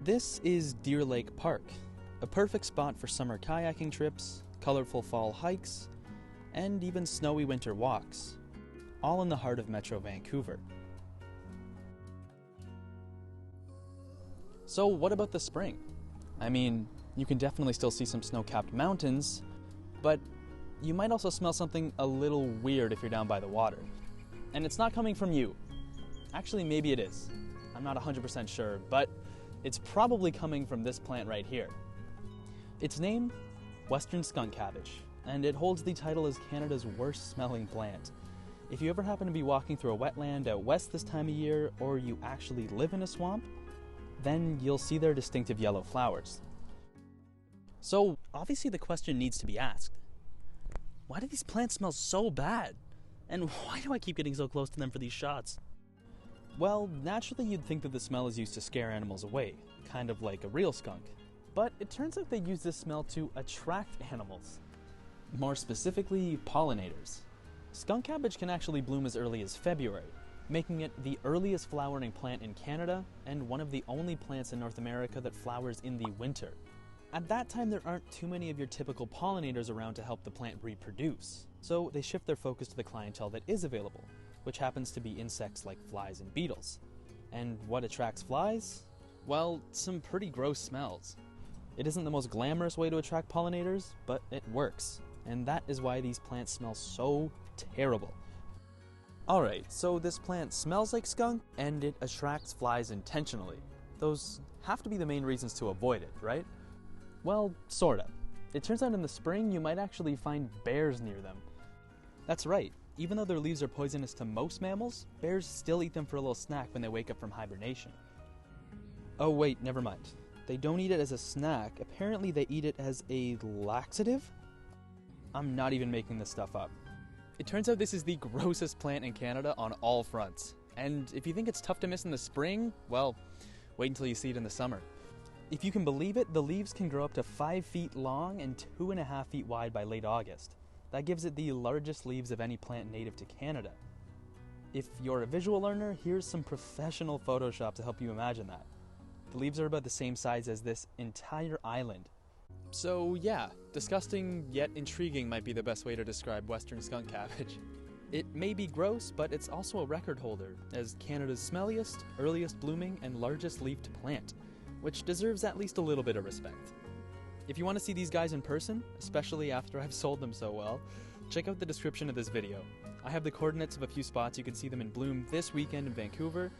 This is Deer Lake Park, a perfect spot for summer kayaking trips, colorful fall hikes, and even snowy winter walks, all in the heart of Metro Vancouver. So what about the spring? I mean, you can definitely still see some snow-capped mountains, but you might also smell something a little weird if you're down by the water. And it's not coming from you. Actually, maybe it is. I'm not 100% sure, but it's probably coming from this plant right here. Its name, Western Skunk Cabbage, and it holds the title as Canada's worst smelling plant. If you ever happen to be walking through a wetland out west this time of year, or you actually live in a swamp, then you'll see their distinctive yellow flowers. So, obviously the question needs to be asked. Why do these plants smell so bad? And why do I keep getting so close to them for these shots? Well, naturally you'd think that the smell is used to scare animals away, kind of like a real skunk. But it turns out they use this smell to attract animals. More specifically, pollinators. Skunk cabbage can actually bloom as early as February, making it the earliest flowering plant in Canada and one of the only plants in North America that flowers in the winter. At that time, there aren't too many of your typical pollinators around to help the plant reproduce, so they shift their focus to the clientele that is available, which happens to be insects like flies and beetles. And what attracts flies? Well, some pretty gross smells. It isn't the most glamorous way to attract pollinators, but it works, and that is why these plants smell so terrible. Alright, so this plant smells like skunk, and it attracts flies intentionally. Those have to be the main reasons to avoid it, right? Well, sorta. It turns out in the spring you might actually find bears near them. That's right, even though their leaves are poisonous to most mammals, bears still eat them for a little snack when they wake up from hibernation. Oh wait, never mind. They don't eat it as a snack, apparently they eat it as a laxative? I'm not even making this stuff up. It turns out this is the grossest plant in Canada on all fronts. And if you think it's tough to miss in the spring, well, wait until you see it in the summer. If you can believe it, the leaves can grow up to 5 feet long and 2.5 feet wide by late August. That gives it the largest leaves of any plant native to Canada. If you're a visual learner, here's some professional Photoshop to help you imagine that. The leaves are about the same size as this entire island. So yeah, disgusting yet intriguing might be the best way to describe Western Skunk Cabbage. It may be gross, but it's also a record holder as Canada's smelliest, earliest blooming, and largest leafed plant, which deserves at least a little bit of respect. If you want to see these guys in person, especially after I've sold them so well, check out the description of this video. I have the coordinates of a few spots you can see them in bloom this weekend in Vancouver,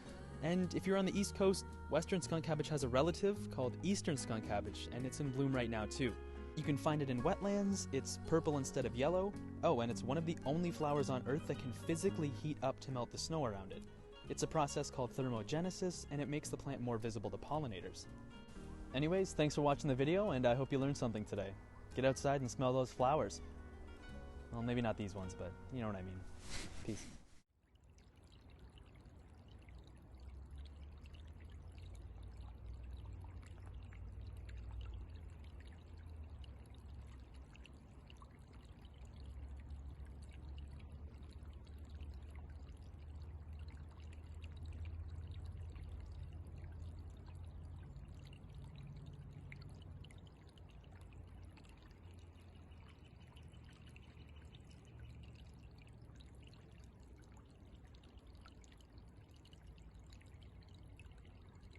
and if you're on the East Coast, Western Skunk Cabbage has a relative called Eastern Skunk Cabbage, and it's in bloom right now too. You can find it in wetlands, it's purple instead of yellow, oh, and it's one of the only flowers on Earth that can physically heat up to melt the snow around it. It's a process called thermogenesis, and it makes the plant more visible to pollinators. Anyways, thanks for watching the video, and I hope you learned something today. Get outside and smell those flowers. Well, maybe not these ones, but you know what I mean. Peace.